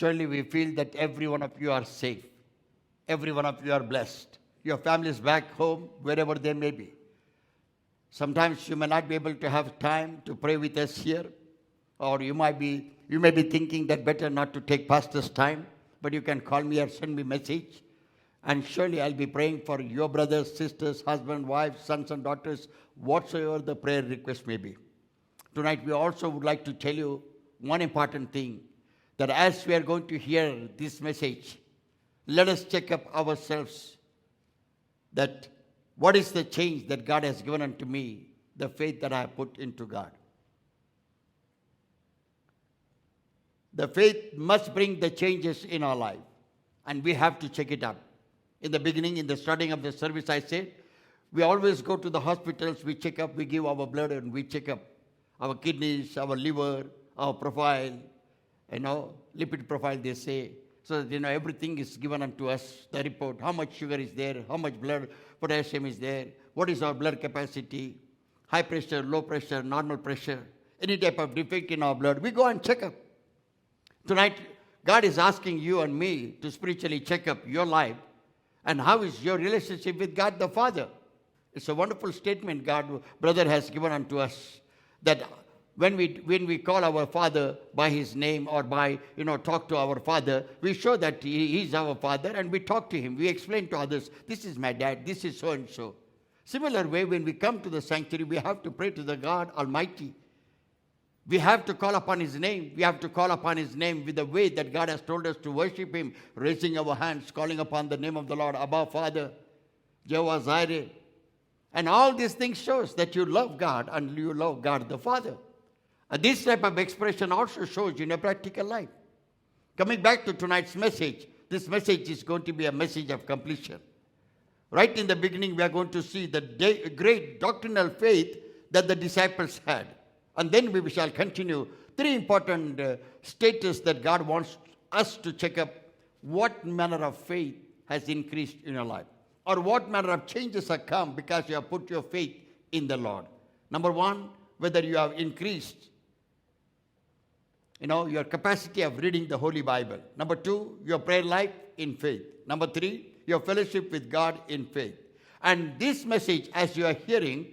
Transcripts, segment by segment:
surely we feel that every one of you are safe. Every one of you are blessed. Your families back home, wherever they may be. Sometimes you may not be able to have time to pray with us here, or you may be thinking that better not to take pastor's time, but you can call me or send me message, and surely I'll be praying for your brothers, sisters, husband, wife, sons and daughters, whatsoever the prayer request may be. Tonight we also would like to tell you one important thing, that as we are going to hear this message, let us check up ourselves that what is the change that God has given unto me, the faith that I have put into God. The faith must bring the changes in our life, and we have to check it up. In the beginning, in the starting of the service, I said, we always go to the hospitals, we check up, we give our blood, and we check up our kidneys, our liver, our profile, lipid profile, they say. So that, everything is given unto us, the report, how much sugar is there, how much blood, potassium is there, what is our blood capacity, high pressure, low pressure, normal pressure, any type of defect in our blood. We go and check up. Tonight, God is asking you and me to spiritually check up your life, and how is your relationship with God the Father. It's a wonderful statement brother has given unto us, that when we call our Father by His name, or by, talk to our Father, we show that He is our Father, and we talk to Him. We explain to others, this is my dad, this is so and so. Similar way, when we come to the sanctuary, we have to pray to the God Almighty. We have to call upon His name. We have to call upon His name with the way that God has told us to worship Him, raising our hands, calling upon the name of the Lord, Abba, Father, Jehovah Jireh. And all these things shows that you love God and you love God the Father. And this type of expression also shows in a practical life. Coming back to tonight's message, this message is going to be a message of completion. Right in the beginning, we are going to see the great doctrinal faith that the disciples had. And then we shall continue three important status that God wants us to check up. What manner of faith has increased in your life? Or what manner of changes have come because you have put your faith in the Lord? Number one, whether you have increased your capacity of reading the Holy Bible. Number two, your prayer life in faith. Number three, your fellowship with God in faith. And this message, as you are hearing,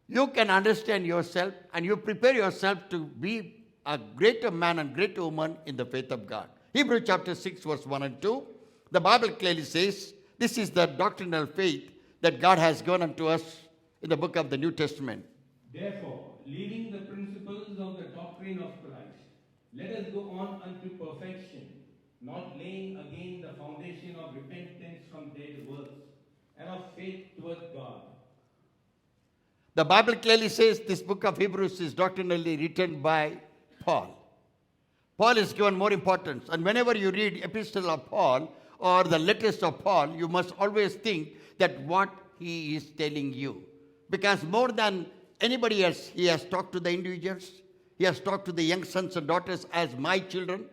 you can understand yourself and you prepare yourself to be a greater man and greater woman in the faith of God. Hebrews chapter 6, verse 1 and 2, the Bible clearly says, this is the doctrinal faith that God has given unto us in the book of the New Testament. Therefore, leaving the principles of the doctrine of Christ, let us go on unto perfection, not laying again the foundation of repentance from dead works, and of faith toward God. The Bible clearly says this book of Hebrews is doctrinally written by Paul. Paul is given more importance. And whenever you read epistle of Paul or the letters of Paul, you must always think that what he is telling you. Because more than anybody else, he has talked to the individuals. He has talked to the young sons and daughters as my children.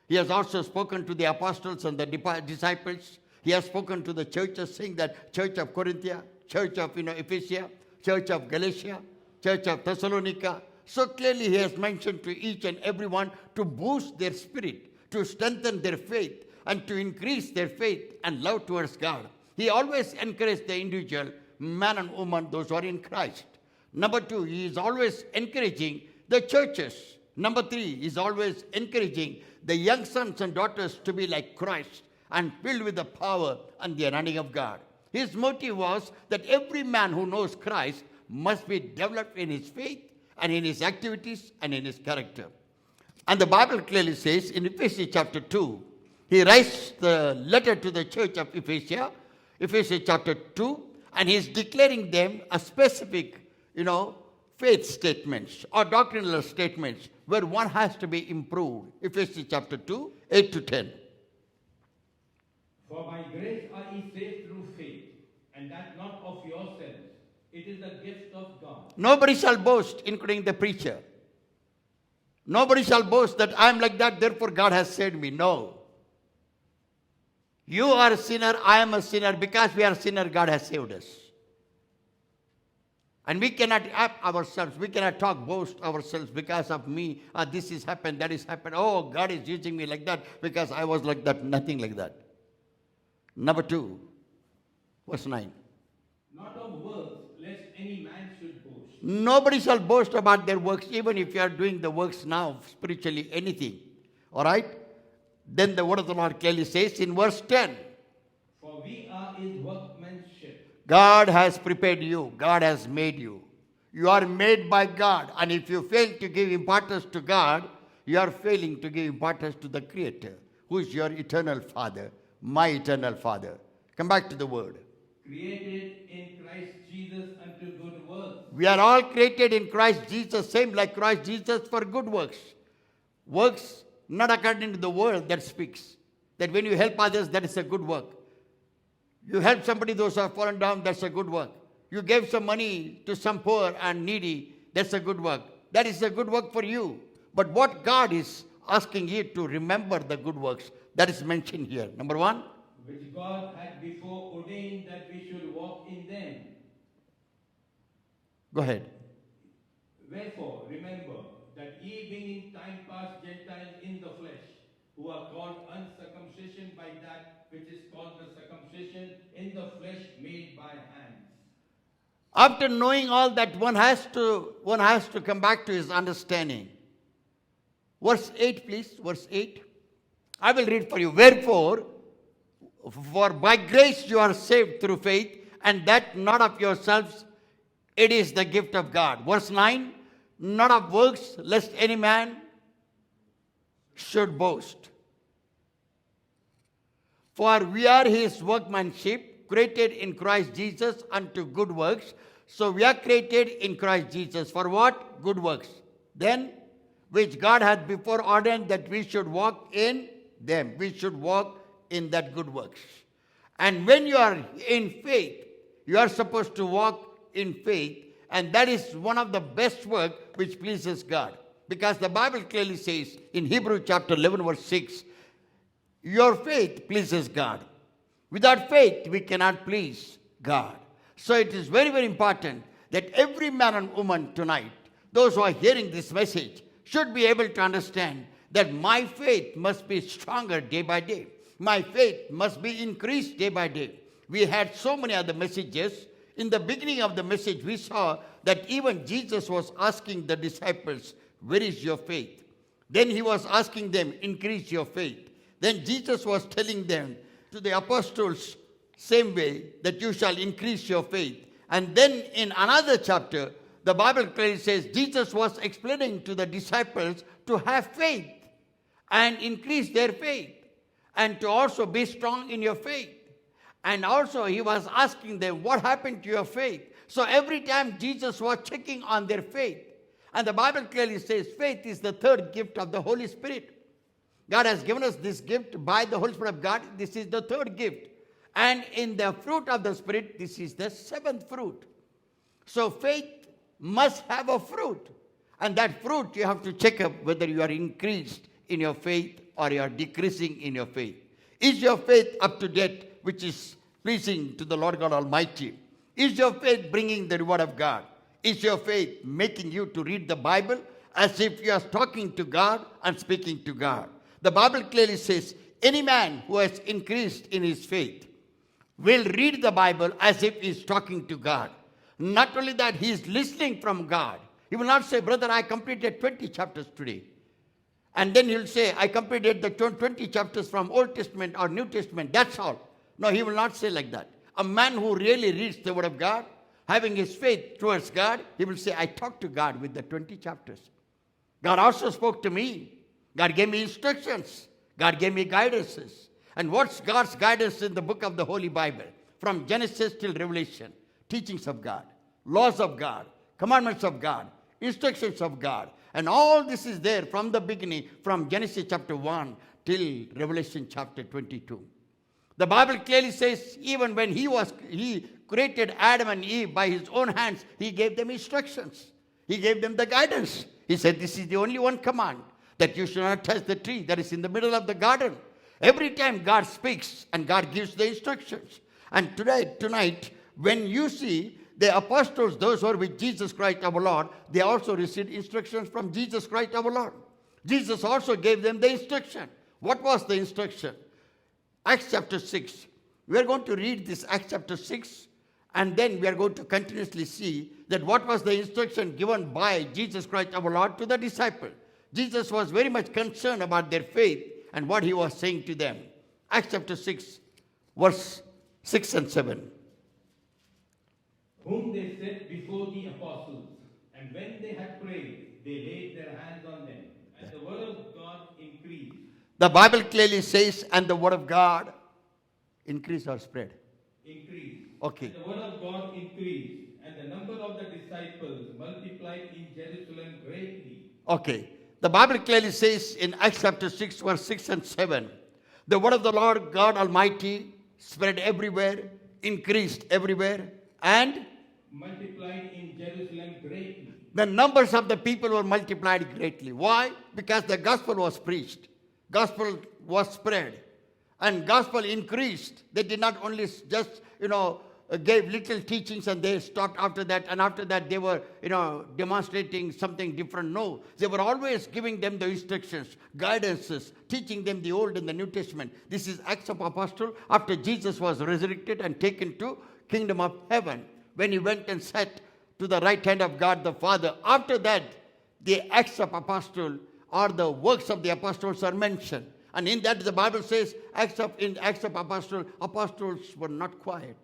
He has also spoken to the apostles and the disciples. He has spoken to the churches, saying that Church of Corinthia, Church of Ephesus, Church of Galatia, Church of Thessalonica. So clearly he has mentioned to each and everyone to boost their spirit, to strengthen their faith, and to increase their faith and love towards God. He always encouraged the individual, man and woman, those who are in Christ. Number two, he is always encouraging the churches. Number three, he is always encouraging the young sons and daughters to be like Christ and filled with the power and the anointing of God. His motive was that every man who knows Christ must be developed in his faith and in his activities and in his character. And the Bible clearly says in Ephesians chapter 2, he writes the letter to the church of Ephesus, Ephesians chapter 2, and he is declaring them a specific, faith statements or doctrinal statements where one has to be improved. Ephesians chapter 2, 8 to 10. For by grace are ye saved through faith, and that not of yourselves. It is the gift of God. Nobody shall boast, including the preacher. Nobody shall boast that I am like that, therefore God has saved me. No. You are a sinner, I am a sinner. Because we are a sinner, God has saved us. And we cannot up ourselves. We cannot boast ourselves because of me. This has happened, that has happened. Oh, God is using me like that because I was like that. Nothing like that. Number 2, verse 9. Not of works, lest any man should boast. Nobody shall boast about their works, even if you are doing the works now, spiritually, anything. All right? Then the word of the Lord clearly says in verse 10, For we are his workmanship. God has prepared you. God has made you. You are made by God. And if you fail to give importance to God, you are failing to give importance to the Creator, who is your eternal Father, my eternal Father. Come back to the word. Created in Christ Jesus unto good works. We are all created in Christ Jesus, same like Christ Jesus, for good works. Works not according to the word that speaks. That when you help others, that is a good work. You help somebody, those who have fallen down, that's a good work. You gave some money to some poor and needy, that's a good work. That is a good work for you. But what God is asking you to remember the good works, that is mentioned here. Number 1, Which God had before ordained that we should walk in them. go ahead. Wherefore, remember that ye being in time past Gentiles in the flesh, who are called uncircumcision by that which is called the circumcision in the flesh made by hands. After knowing all that, one has to come back to his understanding. Verse 8, please. Verse 8. I will read for you. Wherefore, for by grace you are saved through faith, and that not of yourselves, it is the gift of God. Verse 9. Not of works, lest any man should boast. For we are his workmanship, created in Christ Jesus unto good works. So we are created in Christ Jesus. For what? Good works. Then, which God hath before ordained that we should walk in them. We should walk in that good works. And when you are in faith, you are supposed to walk in faith. And that is one of the best work which pleases God. Because the Bible clearly says in Hebrews chapter 11 verse 6, your faith pleases God. Without faith, we cannot please God. So it is very, very important that every man and woman tonight, those who are hearing this message, should be able to understand that my faith must be stronger day by day. My faith must be increased day by day. We had so many other messages. In the beginning of the message, we saw that even Jesus was asking the disciples, where is your faith? Then he was asking them, increase your faith. Then Jesus was telling them, to the apostles, same way, that you shall increase your faith. And then in another chapter, the Bible clearly says, Jesus was explaining to the disciples to have faith and increase their faith and to also be strong in your faith. And also he was asking them, what happened to your faith? So every time Jesus was checking on their faith. And the Bible clearly says faith is the third gift of the Holy Spirit. God has given us this gift by the Holy Spirit of God. This is the third gift. And in the fruit of the Spirit, this is the seventh fruit. So faith must have a fruit. And that fruit you have to check up whether you are increased in your faith or you are decreasing in your faith. Is your faith up to date, which is pleasing to the Lord God Almighty? Is your faith bringing the reward of God? Is your faith making you to read the Bible as if you are talking to God and speaking to God? The Bible clearly says, any man who has increased in his faith will read the Bible as if he is talking to God. Not only that, he is listening from God. He will not say, brother, I completed 20 chapters today. And then he'll say, I completed the 20 chapters from Old Testament or New Testament. That's all. No, he will not say like that. A man who really reads the Word of God, having his faith towards God, he will say, I talked to God with the 20 chapters. God also spoke to me. God gave me instructions. God gave me guidances. And what's God's guidance in the book of the Holy Bible? From Genesis till Revelation. Teachings of God, laws of God, commandments of God, instructions of God. And all this is there from the beginning, from Genesis chapter 1 till Revelation chapter 22. The Bible clearly says, even when he created Adam and Eve by his own hands, he gave them instructions. He gave them the guidance. He said, this is the only one command, that you should not touch the tree that is in the middle of the garden. Every time God speaks and God gives the instructions. And tonight, when you see The apostles, those who are with Jesus Christ our Lord, they also received instructions from Jesus Christ our Lord. Jesus also gave them the instruction. What was the instruction? Acts chapter 6. We are going to read this Acts chapter 6, and then we are going to continuously see that what was the instruction given by Jesus Christ our Lord to the disciples. Jesus was very much concerned about their faith and what he was saying to them. Acts chapter 6, verse 6 and 7. Whom they set before the apostles, and when they had prayed, they laid their hands on them, and the word of God increased. The Bible clearly says, and the word of God increased or spread. Increased. Okay. And the word of God increased, and the number of the disciples multiplied in Jerusalem greatly. Okay. The Bible clearly says in Acts chapter 6, verse 6 and 7, the word of the Lord God Almighty spread everywhere, increased everywhere, and Multiplied in Jerusalem greatly. the numbers of the people were multiplied greatly. Why? Because the gospel was preached. Gospel was spread. And gospel increased. They did not only just, gave little teachings and they stopped after that. And after that they were, demonstrating something different. No. They were always giving them the instructions, guidances, teaching them the Old and the New Testament. This is Acts of Apostle after Jesus was resurrected and taken to kingdom of heaven. When he went and sat to the right hand of God the Father. After that, the Acts of Apostle or the works of the apostles are mentioned. And in that the Bible says, in Acts of Apostle, apostles were not quiet.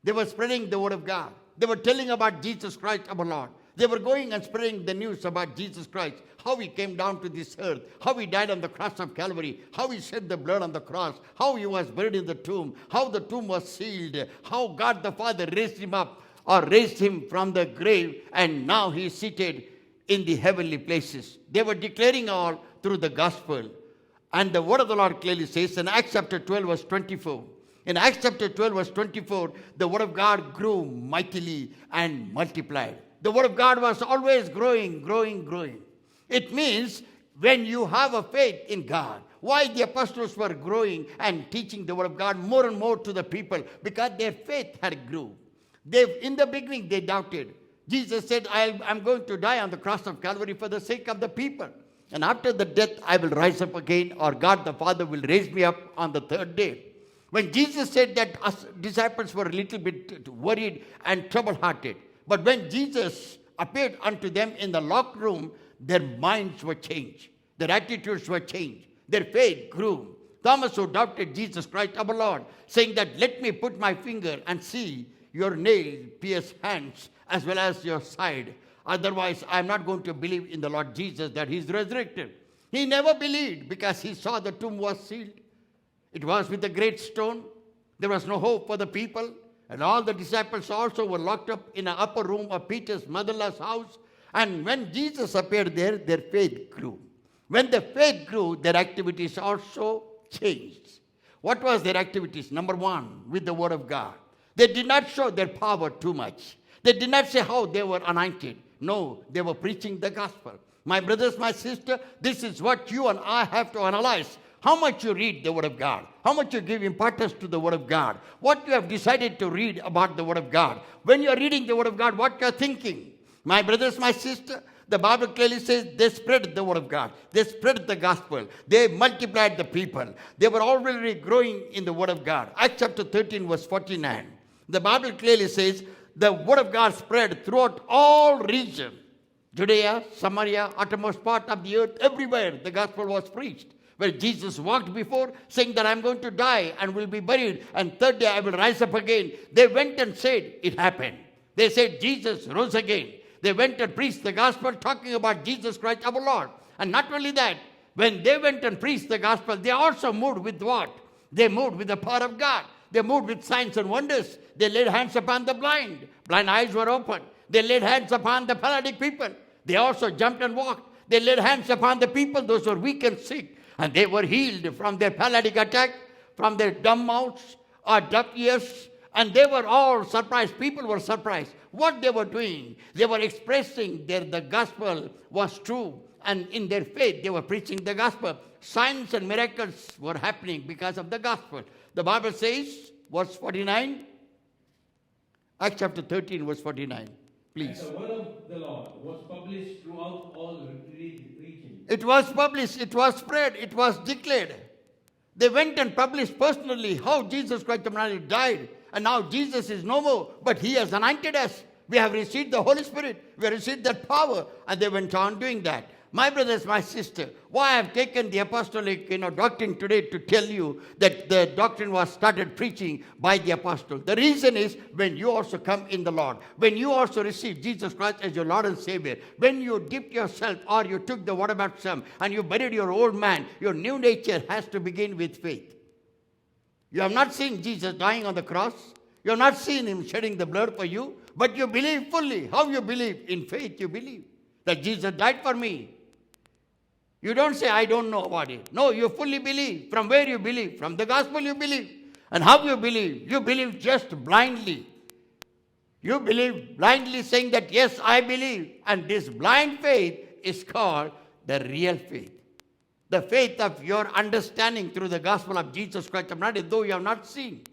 They were spreading the word of God. They were telling about Jesus Christ our Lord. They were going and spreading the news about Jesus Christ, how he came down to this earth, how he died on the cross of Calvary, how he shed the blood on the cross, how he was buried in the tomb, how the tomb was sealed, how God the Father raised him up or raised him from the grave, and now he is seated in the heavenly places. They were declaring all through the gospel. And the word of the Lord clearly says in Acts chapter 12, verse 24, in Acts chapter 12, verse 24, the word of God grew mightily and multiplied. The word of God was always growing, growing, growing. It means when you have a faith in God, why the apostles were growing and teaching the word of God more and more to the people? Because their faith had grew. In the beginning, they doubted. Jesus said, I'm going to die on the cross of Calvary for the sake of the people. And after the death, I will rise up again, or God the Father will raise me up on the third day. When Jesus said that, us disciples were a little bit worried and trouble-hearted. But when Jesus appeared unto them in the locked room, their minds were changed. Their attitudes were changed. Their faith grew. Thomas, who doubted Jesus Christ our Lord, saying that, let me put my finger and see your nail-pierced hands as well as your side. Otherwise, I am not going to believe in the Lord Jesus that he is resurrected. He never believed because he saw the tomb was sealed. It was with a great stone. There was no hope for the people. And all the disciples also were locked up in an upper room of Peter's mother-in-law's house. And when Jesus appeared there, their faith grew. When the faith grew, their activities also changed. What was their activities? Number one, with the word of God. They did not show their power too much. They did not say how they were anointed. No, they were preaching the gospel. My brothers, my sister, this is what you and I have to analyze. How much you read the word of God. How much you give importance to the word of God. What you have decided to read about the word of God. When you are reading the word of God, what you are thinking. My brothers, my sister, the Bible clearly says they spread the word of God. They spread the gospel. They multiplied the people. They were already growing in the word of God. Acts chapter 13, verse 49. The Bible clearly says the word of God spread throughout all regions. Judea, Samaria, uttermost part of the earth, everywhere the gospel was preached. Where Jesus walked before, saying that I'm going to die and will be buried, and third day I will rise up again. They went and said, it happened. They said, Jesus rose again. They went and preached the gospel, talking about Jesus Christ our Lord. And not only that, when they went and preached the gospel, they also moved with what? They moved with the power of God. They moved with signs and wonders. They laid hands upon the blind. Blind eyes were opened. They laid hands upon the paralytic people. They also jumped and walked. They laid hands upon the people, those who were weak and sick. And they were healed from their paralytic attack, from their dumb mouths or deaf ears. And they were all surprised. People were surprised what they were doing. They were expressing that the gospel was true. And in their faith, they were preaching the gospel. Signs and miracles were happening because of the gospel. The Bible says, verse 49, Acts chapter 13, verse 49. And Please. the word of the Lord was published throughout all regions. It was published, it was spread, it was declared. They went and published personally how Jesus Christ of Nazareth died. And now Jesus is no more, but he has anointed us. We have received the Holy Spirit. We have received that power. And they went on doing that. My brothers, my sister, why I have taken the apostolic doctrine today to tell you that the doctrine was started preaching by the apostle. The reason is when you also come in the Lord, when you also receive Jesus Christ as your Lord and Savior, when you dipped yourself or you took the water baptism and you buried your old man, your new nature has to begin with faith. You have not seen Jesus dying on the cross. You have not seen him shedding the blood for you, but you believe fully. How you believe? In faith you believe that Jesus died for me. You don't say, I don't know about it. No, you fully believe. From where you believe? From the gospel you believe. And how you believe? You believe just blindly. You believe blindly saying that, yes, I believe. And this blind faith is called the real faith. The faith of your understanding through the gospel of Jesus Christ of Nazareth, though you have not seen.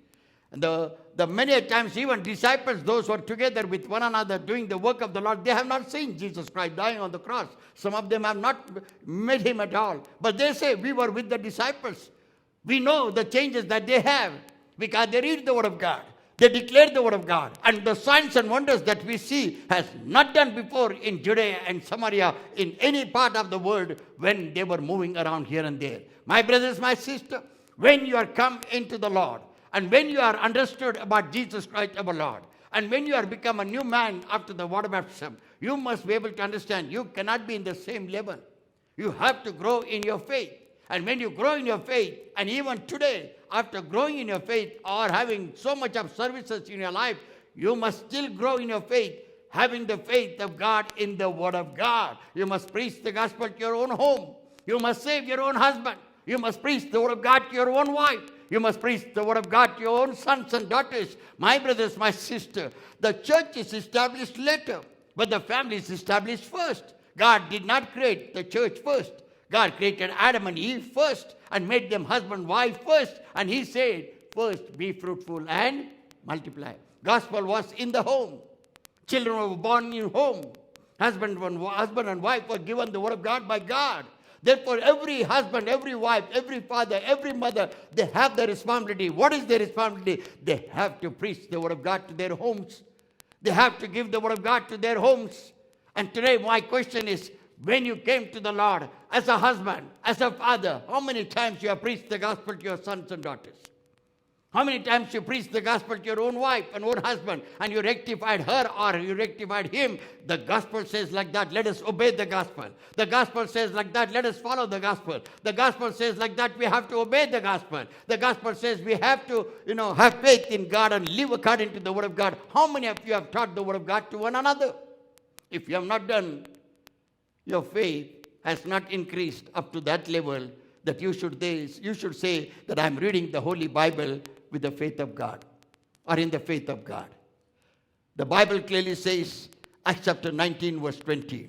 And the many times even disciples, those who are together with one another doing the work of the Lord, they have not seen Jesus Christ dying on the cross. Some of them have not met him at all. But they say, we were with the disciples. We know the changes that they have because they read the word of God. They declare the word of God. And the signs and wonders that we see has not done before in Judea and Samaria, in any part of the world when they were moving around here and there. My brothers, my sister, when you are come into the Lord, and when you are understood about Jesus Christ our Lord, and when you are become a new man after the water baptism, you must be able to understand you cannot be in the same level. You have to grow in your faith. And when you grow in your faith, and even today, after growing in your faith or having so much of services in your life, you must still grow in your faith, having the faith of God in the Word of God. You must preach the gospel to your own home. You must save your own husband. You must preach the Word of God to your own wife. You must preach the word of God to your own sons and daughters. My brothers, my sister, the church is established later, but the family is established first. God did not create the church first. God created Adam and Eve first and made them husband and wife first. And he said, first be fruitful and multiply. Gospel was in the home. Children were born in home. Husband and wife were given the word of God by God. Therefore, every husband, every wife, every father, every mother, they have the responsibility. What is their responsibility? They have to preach the word of God to their homes. They have to give the word of God to their homes. And today my question is, when you came to the Lord as a husband, as a father, how many times you have preached the gospel to your sons and daughters? How many times you preached the gospel to your own wife and own husband and you rectified her or you rectified him? The gospel says like that, let us obey the gospel. The gospel says like that, let us follow the gospel. The gospel says like that, we have to obey the gospel. The gospel says we have to, have faith in God and live according to the word of God. How many of you have taught the word of God to one another? If you have not done, your faith has not increased up to that level that you should say that I am reading the Holy Bible with the faith of God or in the faith of God. The Bible clearly says, Acts chapter 19 verse 20.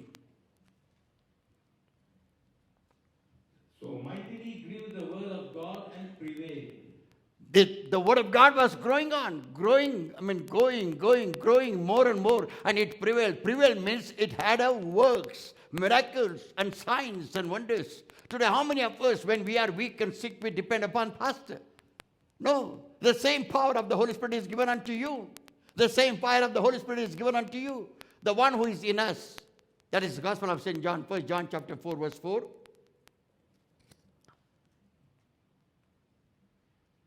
So mightily grew the word of God and prevailed. The word of God was growing more and more, and it prevailed. Prevailed means it had a works, miracles, and signs and wonders. Today, how many of us, when we are weak and sick, we depend upon pastor? No. The same power of the Holy Spirit is given unto you. The same fire of the Holy Spirit is given unto you. The one who is in us. That is the Gospel of St. John, 1 John chapter 4, verse 4.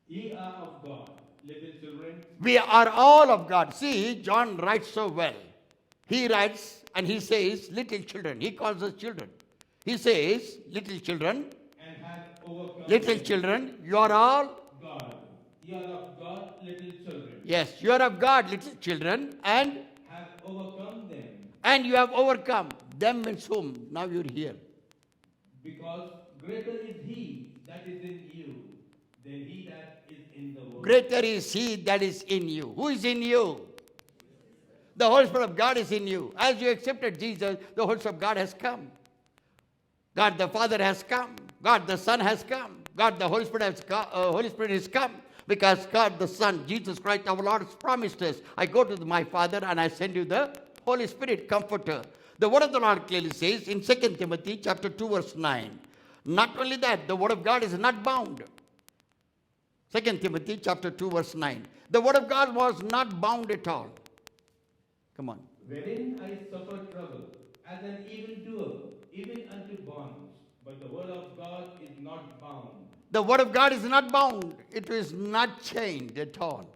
Ye are of God, little children. We are all of God. See, John writes so well. He writes and he says, little children. He calls us children. He says, little children. And have overcome. Little children, you are all God. Ye are of God, little children. Yes, you are of God, little children, and Have overcome them. And you have overcome. Them means whom? Now you're here. Because greater is he that is in you than he that is in the world. Greater is he that is in you. Who is in you? The Holy Spirit of God is in you. As you accepted Jesus, the Holy Spirit of God has come. God the Father has come. God the Son has come. God the Holy Spirit has come. Because God the Son, Jesus Christ, our Lord, has promised us, I go to my Father and I send you the Holy Spirit, Comforter. The word of the Lord clearly says in 2 Timothy chapter 2, verse 9. Not only that, the word of God is not bound. 2 Timothy chapter 2, verse 9. The word of God was not bound at all. Come on. Wherein I suffer trouble, as an evildoer, even unto bonds. But the word of God is not bound. The word of God is not bound. It is not chained at all.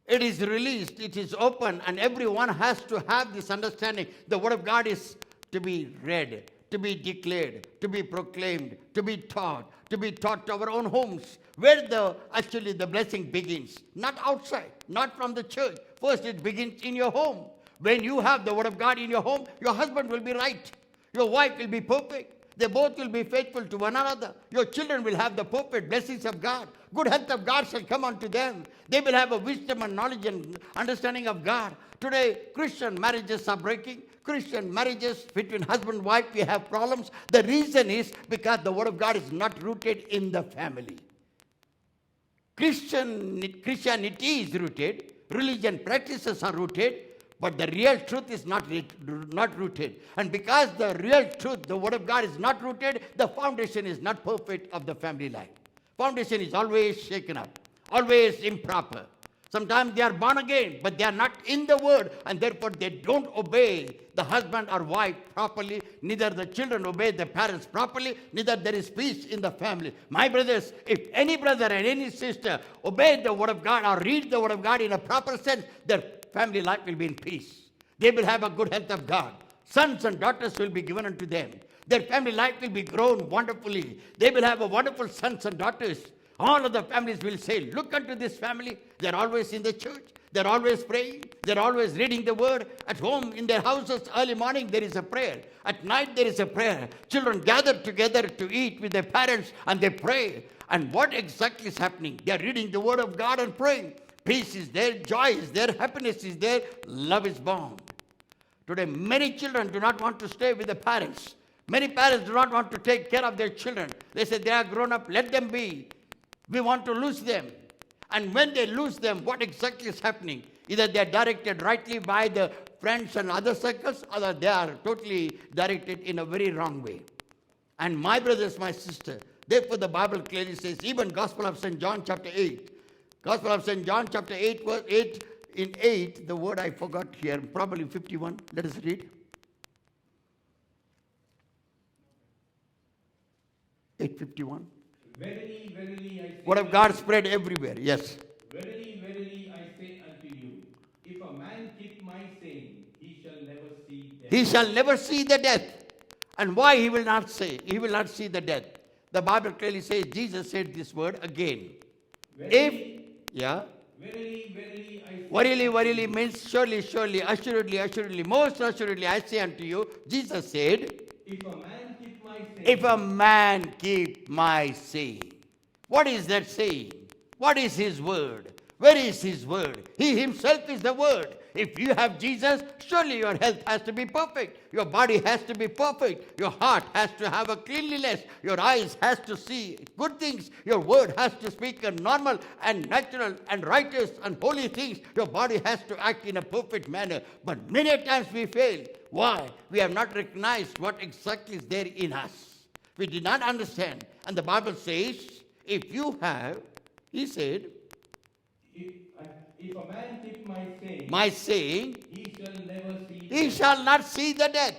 It is released. It is open. And everyone has to have this understanding. The word of God is to be read, to be declared, to be proclaimed, to be taught to our own homes, where actually the blessing begins. Not outside, not from the church. First it begins in your home. When you have the word of God in your home, your husband will be right. Your wife will be perfect. They both will be faithful to one another. Your children will have the perfect blessings of God. Good health of God shall come unto them. They will have a wisdom and knowledge and understanding of God. Today, Christian marriages are breaking. Christian marriages between husband and wife, we have problems. The reason is because the word of God is not rooted in the family. Christianity is rooted. Religion practices are rooted. But the real truth is not rooted. And because the real truth, the word of God, is not rooted, the foundation is not perfect of the family life. Foundation is always shaken up, always improper. Sometimes they are born again, but they are not in the word, and therefore they don't obey the husband or wife properly. Neither the children obey the parents properly, neither there is peace in the family. My brothers, if any brother and any sister obey the word of God or read the word of God in a proper sense, their family life will be in peace. They will have a good health of God. Sons and daughters will be given unto them. Their family life will be grown wonderfully. They will have a wonderful sons and daughters. All of the families will say, look unto this family. They're always in the church. They're always praying. They're always reading the word. At home, in their houses, early morning, there is a prayer. At night, there is a prayer. Children gather together to eat with their parents and they pray. And what exactly is happening? They are reading the word of God and praying. Peace is there, joy is there, happiness is there, love is bound. Today, many children do not want to stay with the parents. Many parents do not want to take care of their children. They say they are grown up, let them be. We want to lose them. And when they lose them, what exactly is happening? Either they are directed rightly by the friends and other circles, or they are totally directed in a very wrong way. And my brothers, my sister, therefore the Bible clearly says, even Gospel of St. John chapter 8, Gospel of St. John chapter 8, verse 8, in 8, the word I forgot here, probably 51. Let us read. 8:51. Verily, verily, I say Word of God spread everywhere. Yes. Verily, verily, I say unto you, if a man keep my saying, he shall never see death. He shall never see the death. And why he will not say? He will not see the death. The Bible clearly says, Jesus said this word again. Verily, verily, I say verily, verily means surely, surely, assuredly, assuredly, most assuredly, I say unto you, Jesus said, if a man keep my saying, if a man keep my saying. What is that saying? What is his word? Where is his word? He himself is the word. If you have Jesus, surely your health has to be perfect. Your body has to be perfect. Your heart has to have a cleanliness. Your eyes has to see good things. Your word has to speak a normal and natural and righteous and holy things. Your body has to act in a perfect manner. But many times we fail. Why? We have not recognized what exactly is there in us. We did not understand. And the Bible says, if you have, he said, if a man keep my my saying, he shall never see he death. shall not see the death.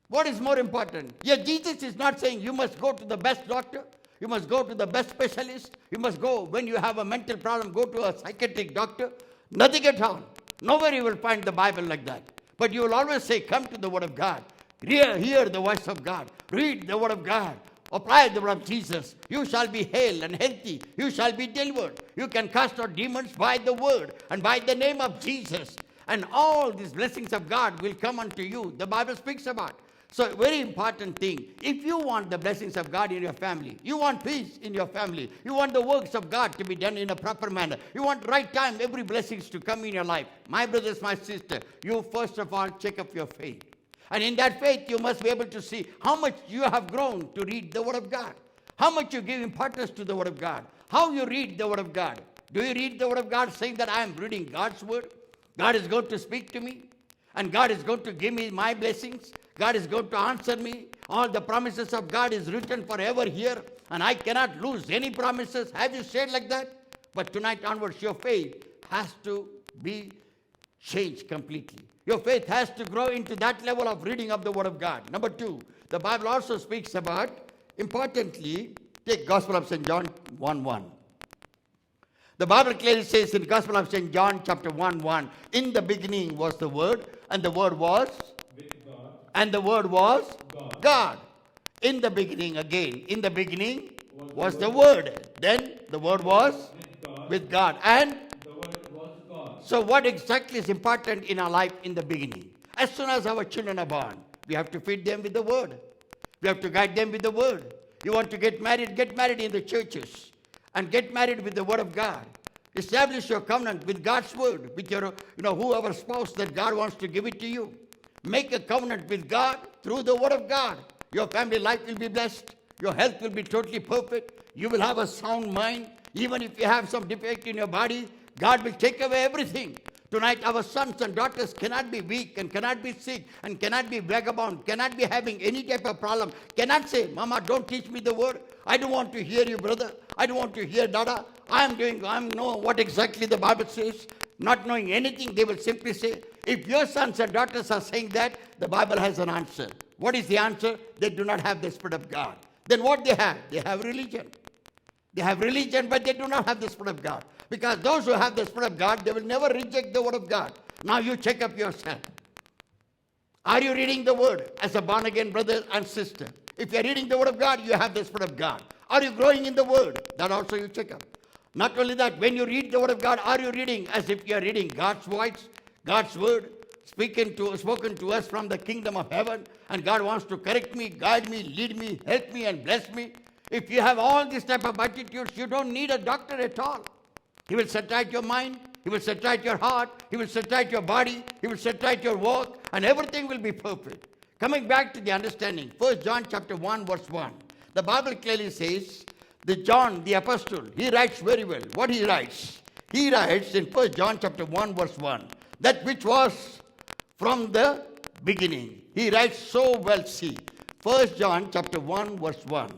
What is more important? Yet Jesus is not saying you must go to the best doctor, you must go to the best specialist, you must go, when you have a mental problem, go to a psychiatric doctor. Nothing at all. Nowhere you will find the Bible like that. But you will always say, come to the Word of God. Hear the voice of God. Read the Word of God. Apply the word of Jesus. You shall be hale and healthy. You shall be delivered. You can cast out demons by the word and by the name of Jesus. And all these blessings of God will come unto you. The Bible speaks about. So, very important thing. If you want the blessings of God in your family, you want peace in your family, you want the works of God to be done in a proper manner, you want right time, every blessings to come in your life. My brothers, my sister, you first of all check up your faith. And in that faith, you must be able to see how much you have grown to read the Word of God. How much you give importance to the Word of God. How you read the Word of God? Do you read the Word of God saying that I am reading God's Word? God is going to speak to me. And God is going to give me my blessings. God is going to answer me. All the promises of God is written forever here. And I cannot lose any promises. Have you said like that? But tonight onwards, your faith has to be changed completely. Your faith has to grow into that level of reading of the Word of God. Number 2, the Bible also speaks about, importantly, take Gospel of St. John 1:1. The Bible clearly says in Gospel of St. John chapter 1:1, in the beginning was the Word, and the Word was, with God, and the Word was God. God. In the beginning again, in the beginning was the Word. Then the Word was with God. And The Word was God. so what exactly is important in our life in the beginning? As soon as our children are born, we have to feed them with the Word. We have to guide them with the Word. You want to get married in the churches. And get married with the Word of God. Establish your covenant with God's Word, with your, whoever spouse that God wants to give it to you. Make a covenant with God through the Word of God. Your family life will be blessed. Your health will be totally perfect. You will have a sound mind. Even if you have some defect in your body, God will take away everything. Tonight, our sons and daughters cannot be weak and cannot be sick and cannot be vagabond, cannot be having any type of problem, cannot say, Mama, don't teach me the Word. I don't want to hear you, brother. I don't want to hear Dada. I know what exactly the Bible says. Not knowing anything, they will simply say, if your sons and daughters are saying that, the Bible has an answer. What is the answer? They do not have the Spirit of God. Then what they have? They have religion. They have religion, but they do not have the Spirit of God. Because those who have the Spirit of God, they will never reject the Word of God. Now you check up yourself. Are you reading the Word as a born-again brother and sister? If you are reading the Word of God, you have the Spirit of God. Are you growing in the Word? That also you check up. Not only that, when you read the Word of God, are you reading as if you are reading God's voice, God's Word, spoken to us from the kingdom of heaven, and God wants to correct me, guide me, lead me, help me, and bless me? If you have all these type of attitudes, you don't need a doctor at all. He will set right your mind. He will set right your heart. He will set right your body. He will set right your work. And everything will be perfect. Coming back to the understanding, 1 John chapter 1 verse 1. The Bible clearly says that John the apostle, he writes very well. What he writes? He writes in 1 John chapter 1 verse 1. That which was from the beginning. He writes so well, see. 1 John chapter 1 verse 1.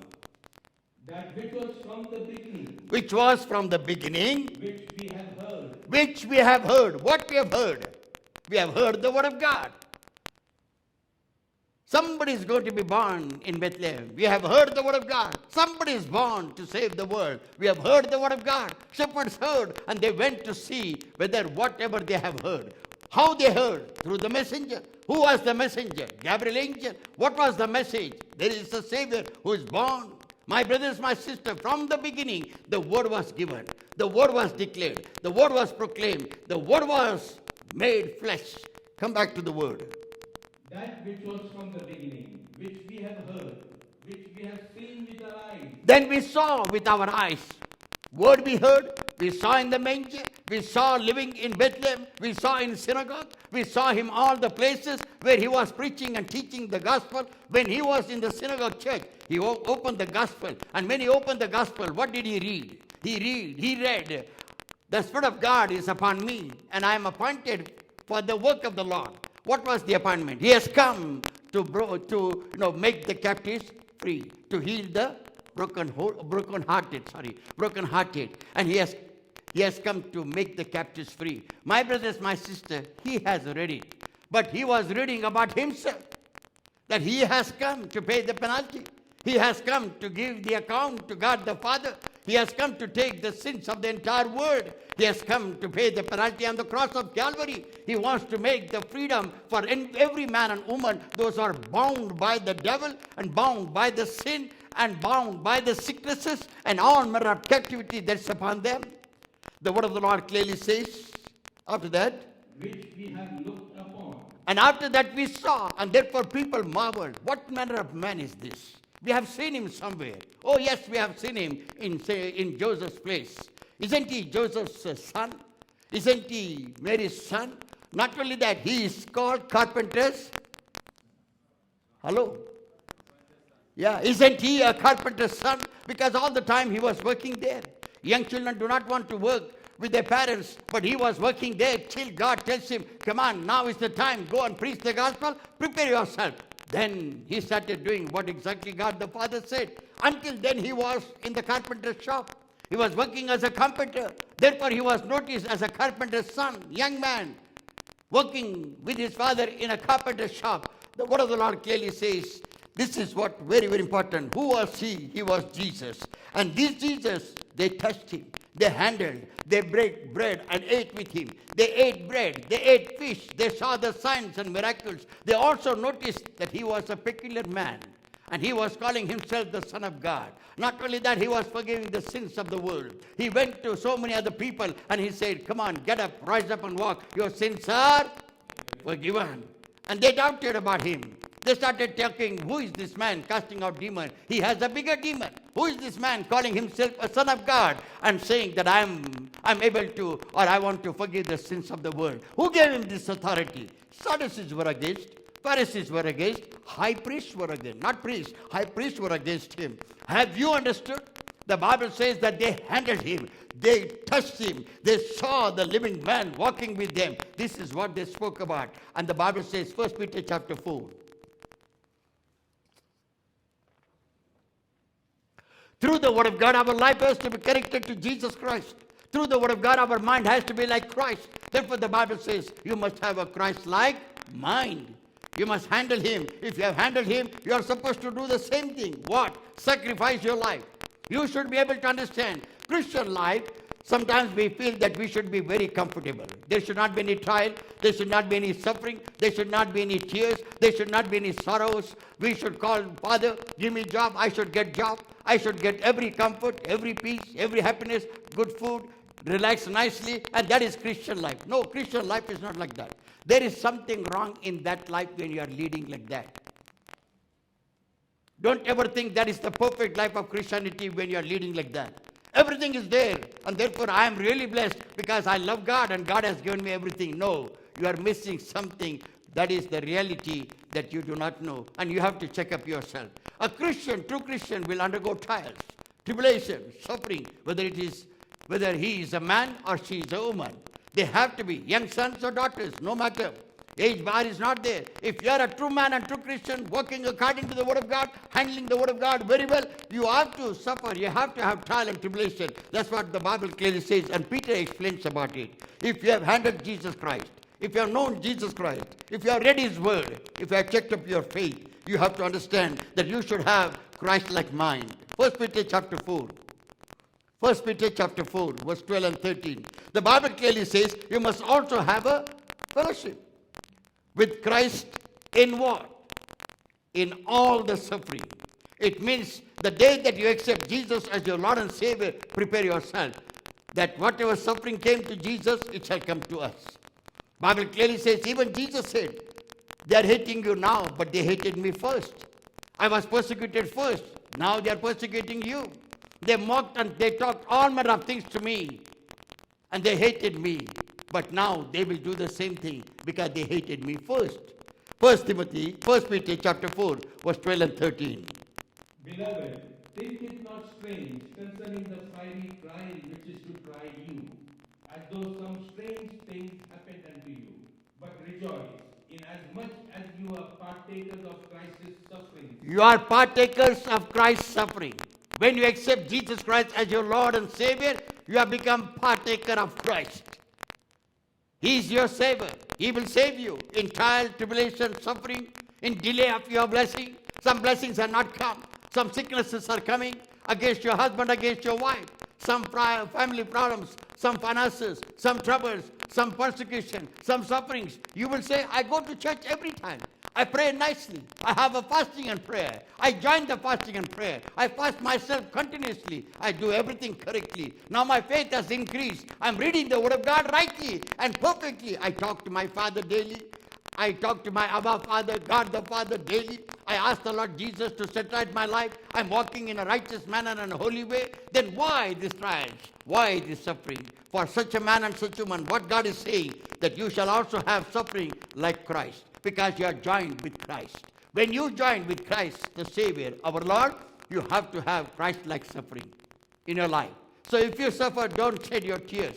That which was from the beginning, Which was from the beginning, which we have heard. which we have heard. What we have heard? We have heard the Word of God. Somebody is going to be born in Bethlehem. We have heard the Word of God. Somebody is born to save the world. We have heard the Word of God. Shepherds heard, and they went to see whether whatever they have heard. How they heard? Through the messenger. Who was the messenger? Gabriel angel. What was the message? There is a Savior who is born. My brothers, my sister, from the beginning, the Word was given. The Word was declared. The Word was proclaimed. The Word was made flesh. Come back to the Word. That which was from the beginning, which we have heard, which we have seen with our eyes. Then we saw with our eyes. Word we heard, we saw in the manger, we saw living in Bethlehem, we saw in synagogue, we saw him all the places where he was preaching and teaching the gospel. When he was in the synagogue church, he opened the gospel. And when he opened the gospel, what did he read? He read, the Spirit of God is upon me, and I am appointed for the work of the Lord. What was the appointment? He has come to make the captives free, to heal the broken-hearted. And he has come to make the captives free. My brothers, my sister, he has read it. But he was reading about himself, that he has come to pay the penalty. He has come to give the account to God the Father. He has come to take the sins of the entire world. He has come to pay the penalty on the cross of Calvary. He wants to make the freedom for every man and woman, those who are bound by the devil and bound by the sin and bound by the sicknesses and all manner of captivity that's upon them. The word of the Lord clearly says, after that, which we have looked upon. And after that we saw, and therefore people marveled, what manner of man is this? We have seen him somewhere. Oh yes, we have seen him in Joseph's place. Isn't he Joseph's son? Isn't he Mary's son? Not only that, he is called carpenter's. Hello? Yeah, isn't he a carpenter's son? Because all the time he was working there. Young children do not want to work with their parents, but he was working there till God tells him, come on, now is the time, go and preach the gospel, prepare yourself. Then he started doing what exactly God the Father said. Until then he was in the carpenter's shop. He was working as a carpenter. Therefore he was noticed as a carpenter's son, young man, working with his father in a carpenter's shop. The word of the Lord clearly says, this is what very, very important. Who was he? He was Jesus. And this Jesus, they touched him. They handled, they break bread and ate with him. They ate bread, they ate fish, they saw the signs and miracles. They also noticed that he was a peculiar man. And he was calling himself the Son of God. Not only that, he was forgiving the sins of the world. He went to so many other people and he said, come on, get up, rise up and walk. Your sins are forgiven. And they doubted about him. They started talking, who is this man casting out demons? He has a bigger demon. Who is this man calling himself a son of God and saying that I'm able to, or I want to forgive the sins of the world? Who gave him this authority? Sadducees were against, Pharisees were against, high priests were against, not priests, high priests were against him. Have you understood? The Bible says that they handled him, they touched him, they saw the living man walking with them. This is what they spoke about. And the Bible says, 1 Peter chapter 4. Through the word of God, our life has to be connected to Jesus Christ. Through the word of God, our mind has to be like Christ. Therefore, the Bible says you must have a Christ-like mind. You must handle him. If you have handled him, you are supposed to do the same thing. What? Sacrifice your life. You should be able to understand. Christian life, sometimes we feel that we should be very comfortable. There should not be any trial. There should not be any suffering. There should not be any tears. There should not be any sorrows. We should call, Father, give me job. I should get job. I should get every comfort, every peace, every happiness, good food, relax nicely. And that is Christian life. No, Christian life is not like that. There is something wrong in that life when you are leading like that. Don't ever think that is the perfect life of Christianity when you are leading like that. Everything is there, and therefore I am really blessed because I love God and God has given me everything. No, you are missing something. That is the reality that you do not know, and you have to check up yourself. A Christian, true Christian, will undergo trials, tribulation, suffering, whether he is a man or she is a woman. They have to be young sons or daughters, no matter. Age bar is not there. If you are a true man and true Christian, working according to the word of God, handling the word of God very well, you have to suffer. You have to have trial and tribulation. That's what the Bible clearly says, and Peter explains about it. If you have handled Jesus Christ, if you have known Jesus Christ, if you have read his word, if you have checked up your faith, you have to understand that you should have Christ-like mind. 1 Peter chapter 4. 1 Peter chapter 4, verse 12 and 13. The Bible clearly says you must also have a fellowship with Christ in what? In all the suffering. It means the day that you accept Jesus as your Lord and Savior, prepare yourself that whatever suffering came to Jesus, it shall come to us. Bible clearly says, even Jesus said, they are hating you now, but they hated me first. I was persecuted first. Now they are persecuting you. They mocked and they talked all manner of things to me. And they hated me. But now they will do the same thing because they hated me first. 1 Peter chapter 4, verse 12 and 13. Beloved, think it not strange concerning the fiery trial which is to try you, as though some strange thing happened unto you. But rejoice, inasmuch as you are partakers of Christ's suffering. You are partakers of Christ's suffering. When you accept Jesus Christ as your Lord and Savior, you have become partaker of Christ. He is your Savior. He will save you in trial, tribulation, suffering, in delay of your blessing. Some blessings are not come. Some sicknesses are coming against your husband, against your wife. Some family problems, some finances, some troubles, some persecution, some sufferings. You will say, I go to church every time. I pray nicely. I have a fasting and prayer. I join the fasting and prayer. I fast myself continuously. I do everything correctly. Now my faith has increased. I'm reading the word of God rightly and perfectly. I talk to my Father daily. I talk to my Abba Father, God the Father daily. I ask the Lord Jesus to set right my life. I'm walking in a righteous manner and a holy way. Then why these trials? Why this suffering? For such a man and such a woman, what God is saying, that you shall also have suffering like Christ, because you are joined with Christ. When you join with Christ, the Savior, our Lord, you have to have Christ-like suffering in your life. So if you suffer, don't shed your tears.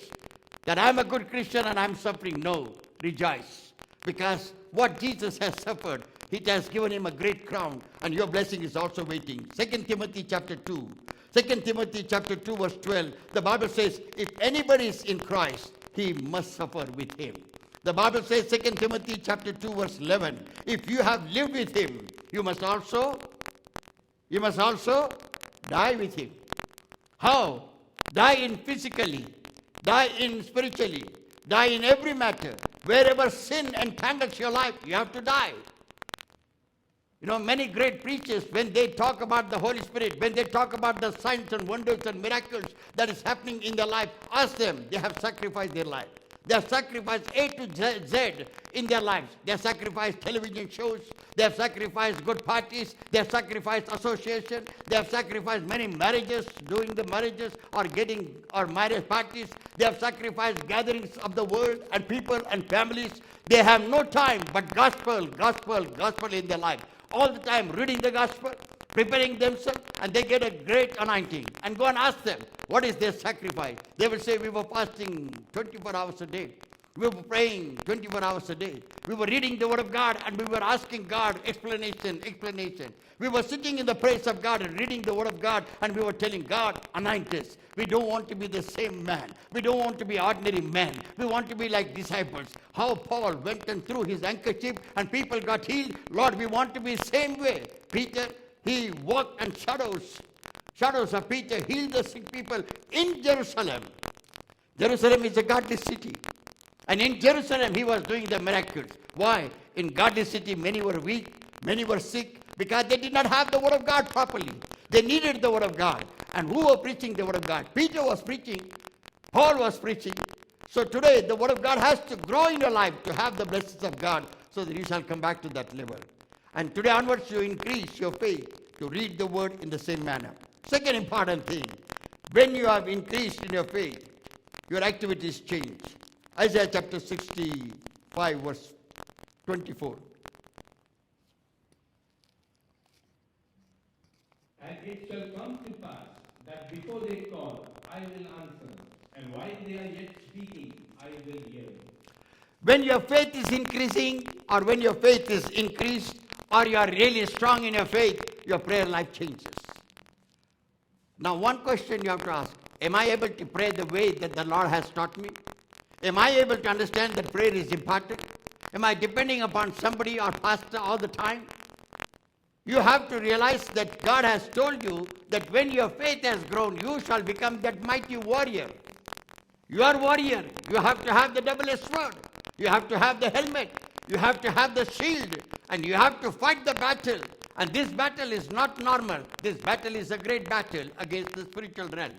That I'm a good Christian and I'm suffering. No, rejoice. Because what Jesus has suffered, it has given him a great crown, and your blessing is also waiting. 2 Timothy chapter 2. 2 Timothy chapter 2 verse 12. The Bible says, if anybody is in Christ, he must suffer with him. The Bible says, 2 Timothy chapter 2 verse 11. If you have lived with him, you must also die with him. How? Die in physically, die in spiritually, die in every matter. Wherever sin entangles your life, you have to die. You know, many great preachers, when they talk about the Holy Spirit, when they talk about the signs and wonders and miracles that is happening in their life, ask them, they have sacrificed their life. They have sacrificed A to Z in their lives. They have sacrificed television shows. They have sacrificed good parties. They have sacrificed association. They have sacrificed many marriages, doing the marriages or marriage parties. They have sacrificed gatherings of the world and people and families. They have no time but gospel in their life. All the time reading the gospel, preparing themselves, and they get a great anointing. And go and ask them, what is their sacrifice? They will say, we were fasting 24 hours a day. We were praying 24 hours a day. We were reading the Word of God, and we were asking God explanation. We were sitting in the praise of God and reading the Word of God, and we were telling God, anoint us. We don't want to be the same man. We don't want to be ordinary men. We want to be like disciples. How Paul went and threw his handkerchief and people got healed. Lord, we want to be the same way. Peter, he walked and shadows of Peter healed the sick people in Jerusalem. Jerusalem is a godly city. And in Jerusalem, he was doing the miracles. Why? In godly city, many were weak, many were sick, because they did not have the Word of God properly. They needed the Word of God. And who were preaching the Word of God? Peter was preaching. Paul was preaching. So today, the Word of God has to grow in your life to have the blessings of God, so that you shall come back to that level. And today onwards, you increase your faith to read the Word in the same manner. Second important thing, when you have increased in your faith, your activities change. Isaiah chapter 65 verse 24. And it shall come to pass that before they call, I will answer, and while they are yet speaking, I will hear. When your faith is increasing, or when your faith is increased, or you are really strong in your faith, your prayer life changes. Now one question you have to ask, am I able to pray the way that the Lord has taught me? Am I able to understand that prayer is important? Am I depending upon somebody or pastor all the time? You have to realize that God has told you that when your faith has grown, you shall become that mighty warrior. You are warrior. You have to have the double-edged sword. You have to have the helmet. You have to have the shield. And you have to fight the battle. And this battle is not normal. This battle is a great battle against the spiritual realm,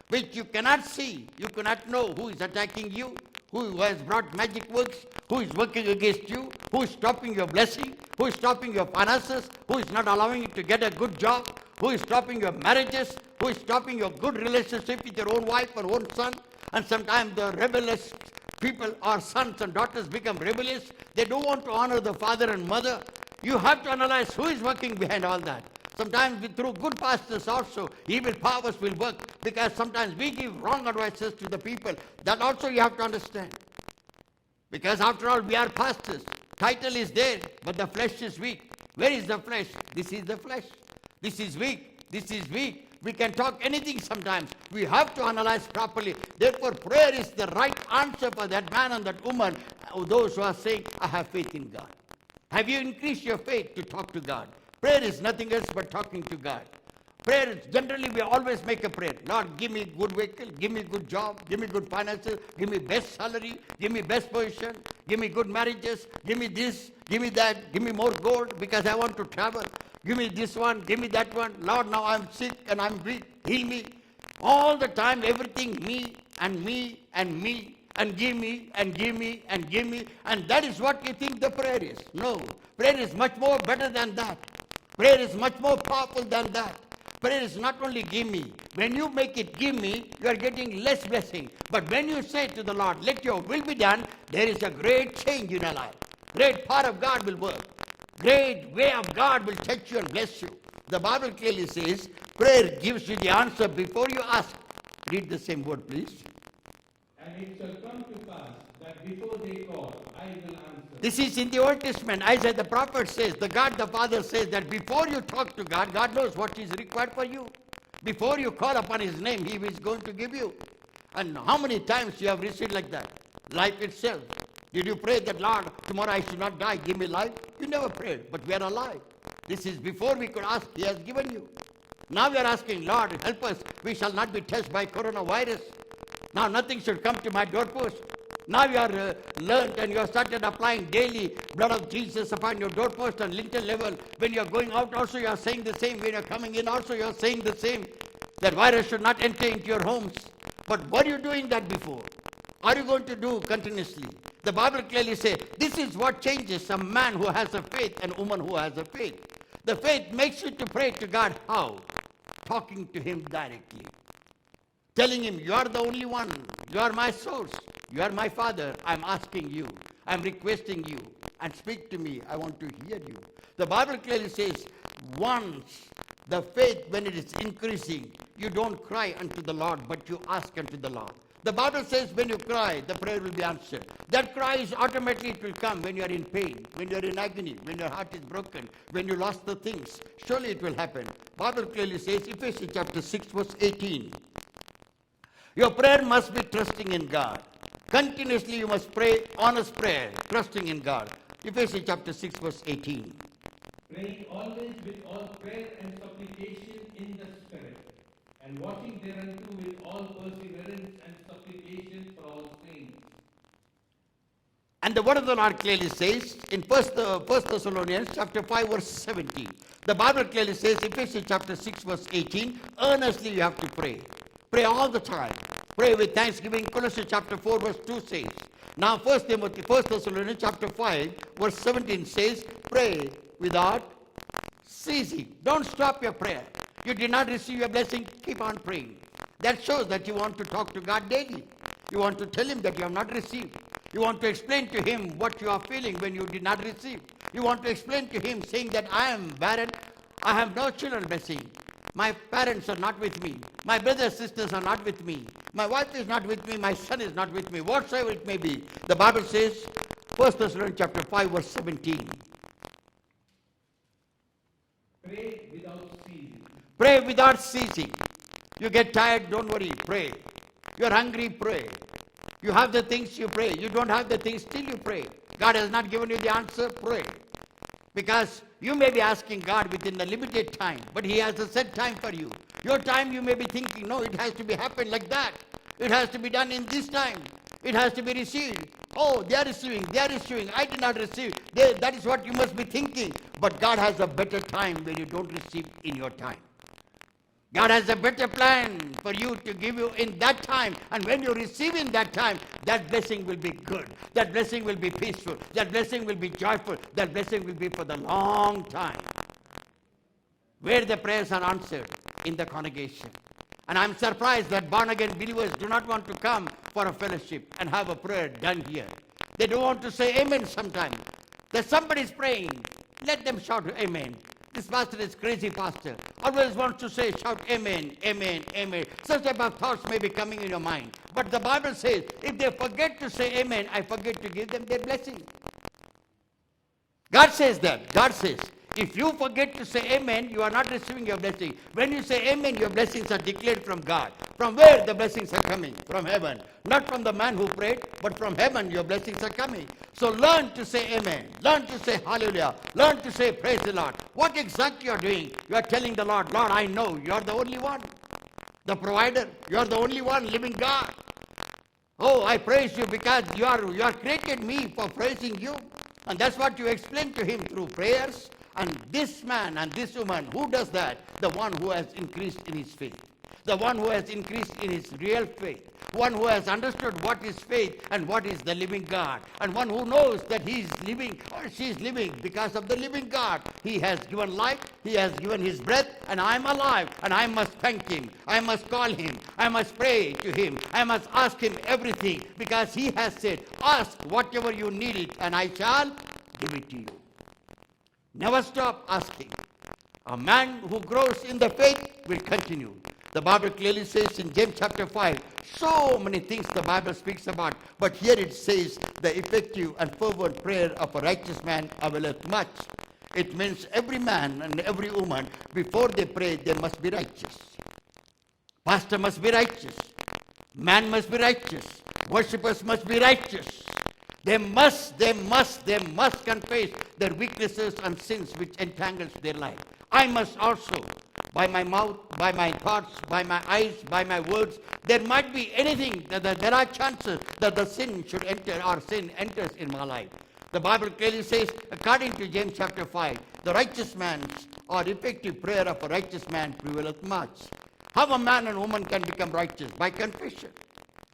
which you cannot see. You cannot know who is attacking you, who has brought magic works, who is working against you, who is stopping your blessing, who is stopping your finances, who is not allowing you to get a good job, who is stopping your marriages, who is stopping your good relationship with your own wife or own son. And sometimes the rebellious people or sons and daughters become rebellious. They don't want to honor the father and mother. You have to analyze who is working behind all that. Sometimes through good pastors also, evil powers will work, because sometimes we give wrong advices to the people. That also you have to understand. Because after all, we are pastors. Title is there, but the flesh is weak. Where is the flesh? This is the flesh. This is weak. This is weak. We can talk anything sometimes. We have to analyze properly. Therefore, prayer is the right answer for that man and that woman, those who are saying, I have faith in God. Have you increased your faith to talk to God? Prayer is nothing else but talking to God. Prayer is, generally we always make a prayer. Lord, give me good vehicle, give me good job, give me good finances, give me best salary, give me best position, give me good marriages, give me this, give me that, give me more gold because I want to travel. Give me this one, give me that one. Lord, now I'm sick and I'm weak, heal me. All the time, everything me and me and me. And give me, and give me, and give me. And that is what you think the prayer is. No, prayer is much more better than that. Prayer is much more powerful than that. Prayer is not only give me. When you make it give me, you are getting less blessing. But when you say to the Lord, let your will be done, there is a great change in your life. Great power of God will work. Great way of God will touch you and bless you. The Bible clearly says, prayer gives you the answer before you ask. Read the same word, please. And it shall come to pass that before they call, I will answer. This is in the Old Testament. Isaiah the prophet says, the God the Father says that before you talk to God, God knows what is required for you. Before you call upon His name, He is going to give you. And how many times you have received like that? Life itself. Did you pray that, Lord, tomorrow I should not die, give me life? You never prayed, but we are alive. This is before we could ask, He has given you. Now we are asking, Lord, help us. We shall not be touched by coronavirus. Now nothing should come to my doorpost. Now you are learned and you have started applying daily blood of Jesus upon your doorpost and lintel level. When you are going out also you are saying the same. When you are coming in also you are saying the same. That virus should not enter into your homes. But were you doing that before? Are you going to do continuously? The Bible clearly says this is what changes a man who has a faith and a woman who has a faith. The faith makes you to pray to God. How? Talking to Him directly. Telling Him, you are the only one. You are my source. You are my Father. I'm asking you. I'm requesting you. And speak to me. I want to hear you. The Bible clearly says, once the faith, when it is increasing, you don't cry unto the Lord, but you ask unto the Lord. The Bible says when you cry, the prayer will be answered. That cry is automatically, it will come when you are in pain, when you are in agony, when your heart is broken, when you lost the things. Surely it will happen. Bible clearly says, Ephesians chapter 6 verse 18. Your prayer must be trusting in God. Continuously you must pray honest prayer, trusting in God. Ephesians chapter 6 verse 18. Praying always with all prayer and supplication in the Spirit, and watching thereunto with all perseverance and supplication for all saints. And the word of the Lord clearly says in 1 Thessalonians chapter 5 verse 17. The Bible clearly says, Ephesians chapter 6 verse 18, earnestly you have to pray. Pray all the time. Pray with thanksgiving. Colossians chapter 4 verse 2 says. Now 1 Thessalonians chapter 5 verse 17 says, pray without ceasing. Don't stop your prayer. You did not receive your blessing, keep on praying. That shows that you want to talk to God daily. You want to tell Him that you have not received. You want to explain to Him what you are feeling when you did not receive. You want to explain to Him saying that I am barren, I have no children blessing. My parents are not with me. My brothers, sisters are not with me. My wife is not with me. My son is not with me. Whatsoever it may be. The Bible says, 1 Thessalonians chapter 5 verse 17. Pray without ceasing. Pray without ceasing. You get tired, don't worry, pray. You are hungry, pray. You have the things, you pray. You don't have the things, still you pray. God has not given you the answer, pray. Because you may be asking God within the limited time, but He has a set time for you. Your time you may be thinking, no, it has to be happen like that. It has to be done in this time. It has to be received. Oh, they are receiving, I did not receive. That is what you must be thinking. But God has a better time when you don't receive in your time. God has a better plan for you to give you in that time. And when you receive in that time, that blessing will be good. That blessing will be peaceful. That blessing will be joyful. That blessing will be for the long time. Where the prayers are answered? In the congregation. And I'm surprised that born-again believers do not want to come for a fellowship and have a prayer done here. They don't want to say amen sometimes. That somebody is praying. Let them shout amen. This pastor is crazy pastor. Always wants to say, shout amen, amen, amen. Such type of thoughts may be coming in your mind. But the Bible says, if they forget to say amen, I forget to give them their blessing. God says that. God says, if you forget to say amen, you are not receiving your blessing. When you say amen, your blessings are declared from God. From where the blessings are coming? From heaven. Not from the man who prayed, but from heaven your blessings are coming. So learn to say amen. Learn to say hallelujah. Learn to say praise the Lord. What exactly you are doing? You are telling the Lord, Lord, I know you are the only one. The provider. You are the only one, living God. Oh, I praise you because you are created me for praising you. And that's what you explain to Him through prayers. And this man and this woman, who does that? The one who has increased in his faith. The one who has increased in his real faith. One who has understood what is faith and what is the living God. And one who knows that he is living or she is living because of the living God. He has given life, He has given His breath, and I am alive, and I must thank Him. I must call Him. I must pray to Him. I must ask Him everything because He has said, ask whatever you need it, and I shall give it to you. Never stop asking. A man who grows in the faith will continue. The Bible clearly says in James chapter 5, so many things the Bible speaks about. But here it says, the effective and fervent prayer of a righteous man availeth much. It means every man and every woman, before they pray, they must be righteous. Pastor must be righteous. Man must be righteous. Worshippers must be righteous. They must confess their weaknesses and sins which entangles their life. I must also, by my mouth, by my thoughts, by my eyes, by my words, there might be anything that there are chances that the sin should enter or sin enters in my life. The Bible clearly says, according to James chapter 5, the righteous man's or effective prayer of a righteous man prevaileth much. How a man and woman can become righteous? By confession,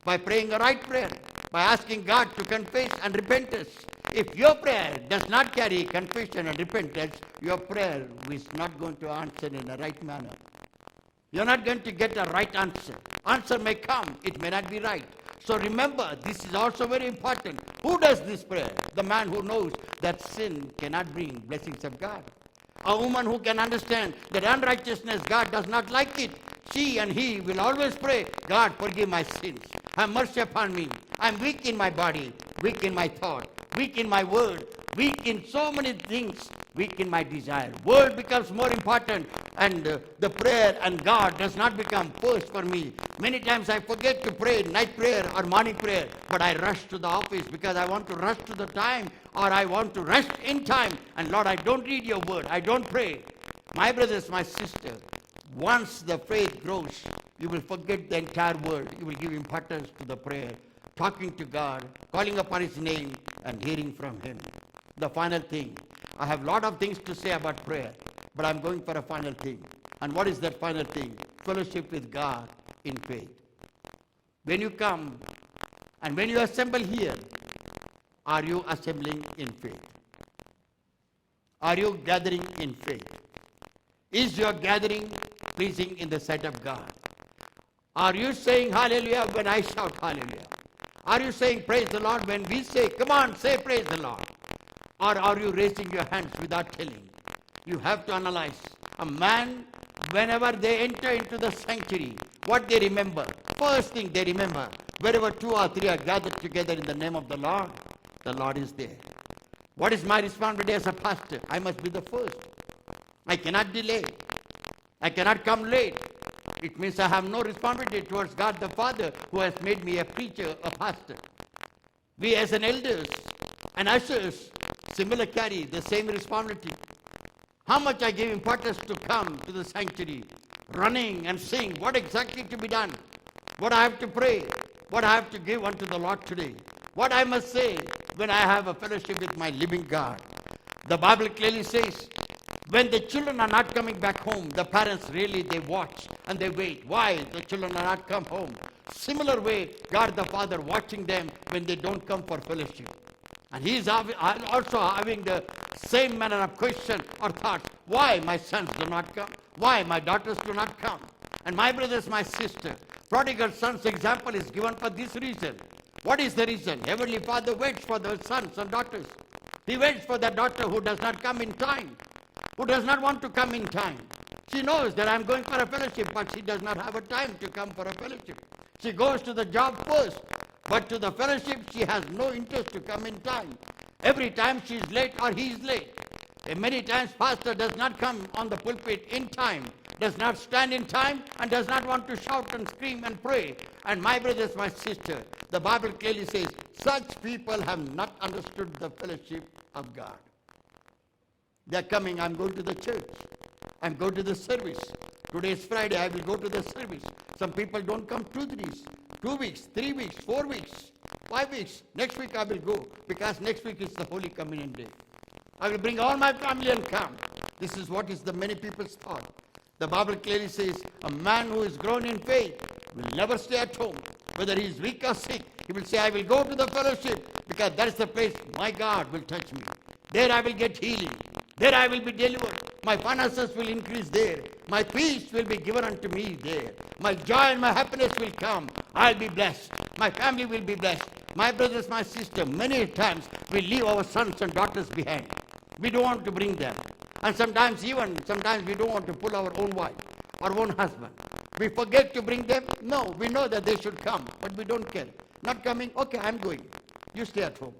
by praying a right prayer, by asking God to confess and repentance. If your prayer does not carry confession and repentance, your prayer is not going to answer in a right manner. You're not going to get a right answer. Answer may come, it may not be right. So remember, this is also very important. Who does this prayer? The man who knows that sin cannot bring blessings of God. A woman who can understand that unrighteousness, God does not like it. She and he will always pray, God, forgive my sins. Have mercy upon me. I'm weak in my body, weak in my thought, weak in my word, weak in so many things, weak in my desire. Word becomes more important, and the prayer and God does not become first for me. Many times I forget to pray night prayer or morning prayer, but I rush to the office because I want to rush to the time, or I want to rush in time. And Lord, I don't read your word. I don't pray. My brothers, my sister, once the faith grows, you will forget the entire world. You will give importance to the prayer, talking to God, calling upon his name, and hearing from him. The final thing. I have a lot of things to say about prayer, but I'm going for a final thing. And what is that final thing? Fellowship with God in faith. When you come and when you assemble here, are you assembling in faith? Are you gathering in faith? Is your gathering pleasing in the sight of God? Are you saying hallelujah when I shout hallelujah? Are you saying praise the Lord when we say, come on, say praise the Lord? Or are you raising your hands without telling? You have to analyze. A man, whenever they enter into the sanctuary, what they remember? First thing they remember, wherever 2 or 3 are gathered together in the name of the Lord is there. What is my responsibility as a pastor? I must be the first. I cannot delay. I cannot come late. It means I have no responsibility towards God the Father who has made me a preacher, a pastor. We as an elders and ushers similar carry the same responsibility. How much I give importance to come to the sanctuary, running and sing, what exactly to be done, what I have to pray, what I have to give unto the Lord today, what I must say when I have a fellowship with my living God. The Bible clearly says, when the children are not coming back home, the parents really, they watch and they wait. Why the children are not come home? Similar way, God the Father watching them when they don't come for fellowship. And he is also having the same manner of question or thoughts. Why my sons do not come? Why my daughters do not come? And my brothers, my sister, prodigal son's example is given for this reason. What is the reason? Heavenly Father waits for the sons and daughters. He waits for the daughter who does not come in time, who does not want to come in time. She knows that I'm going for a fellowship, but she does not have a time to come for a fellowship. She goes to the job first, but to the fellowship she has no interest to come in time. Every time she is late or he is late. And many times pastor does not come on the pulpit in time, does not stand in time, and does not want to shout and scream and pray. And my brothers, my sister, the Bible clearly says, such people have not understood the fellowship of God. They're coming, I'm going to the church. I'm going to the service. Today is Friday, I will go to the service. Some people don't come 2 days, 2 weeks, 3 weeks, 4 weeks, 5 weeks. Next week I will go because next week is the Holy Communion Day. I will bring all my family and come. This is what is the many people's thought. The Bible clearly says a man who is grown in faith will never stay at home. Whether he is weak or sick, he will say, I will go to the fellowship because that is the place my God will touch me. There I will get healing. There I will be delivered. My finances will increase there. My peace will be given unto me there. My joy and my happiness will come. I'll be blessed. My family will be blessed. My brothers, my sister, many times we leave our sons and daughters behind. We don't want to bring them. And sometimes we don't want to pull our own wife, our own husband. We forget to bring them? No, we know that they should come, but we don't care. Not coming? Okay, I'm going. You stay at home.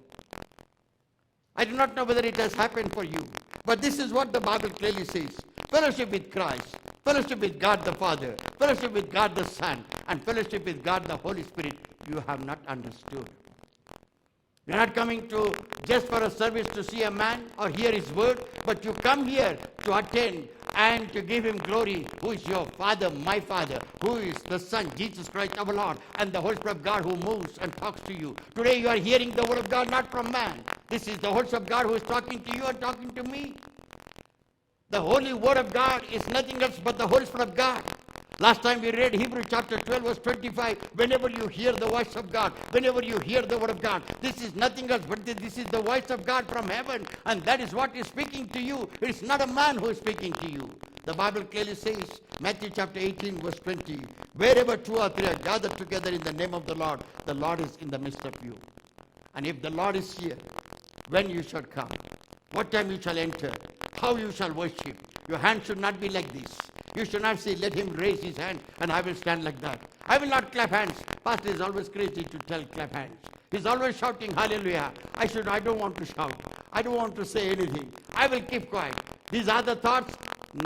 I do not know whether it has happened for you, but this is what the Bible clearly says. Fellowship with Christ, fellowship with God the Father, fellowship with God the Son, and fellowship with God the Holy Spirit, you have not understood. You're not coming to just for a service to see a man or hear his word, but you come here to attend and to give him glory, who is your Father, my Father, who is the Son, Jesus Christ our Lord, and the Holy Spirit of God who moves and talks to you. Today you are hearing the word of God not from man. This is the Holy Spirit of God who is talking to you and talking to me. The Holy Word of God is nothing else but the Holy Spirit of God. Last time we read Hebrews chapter 12 verse 25. Whenever you hear the voice of God, whenever you hear the word of God, this is nothing else but this is the voice of God from heaven, and that is what is speaking to you. It is not a man who is speaking to you. The Bible clearly says, Matthew chapter 18 verse 20, wherever two or three are gathered together in the name of the Lord is in the midst of you. And if the Lord is here, when you shall come, what time you shall enter, how you shall worship, your hand should not be like this. You should not say, let him raise his hand and I will stand like that. I will not clap hands. Pastor is always crazy to tell clap hands. He's always shouting hallelujah. I don't want to shout. I don't want to say anything. I will keep quiet. These are the thoughts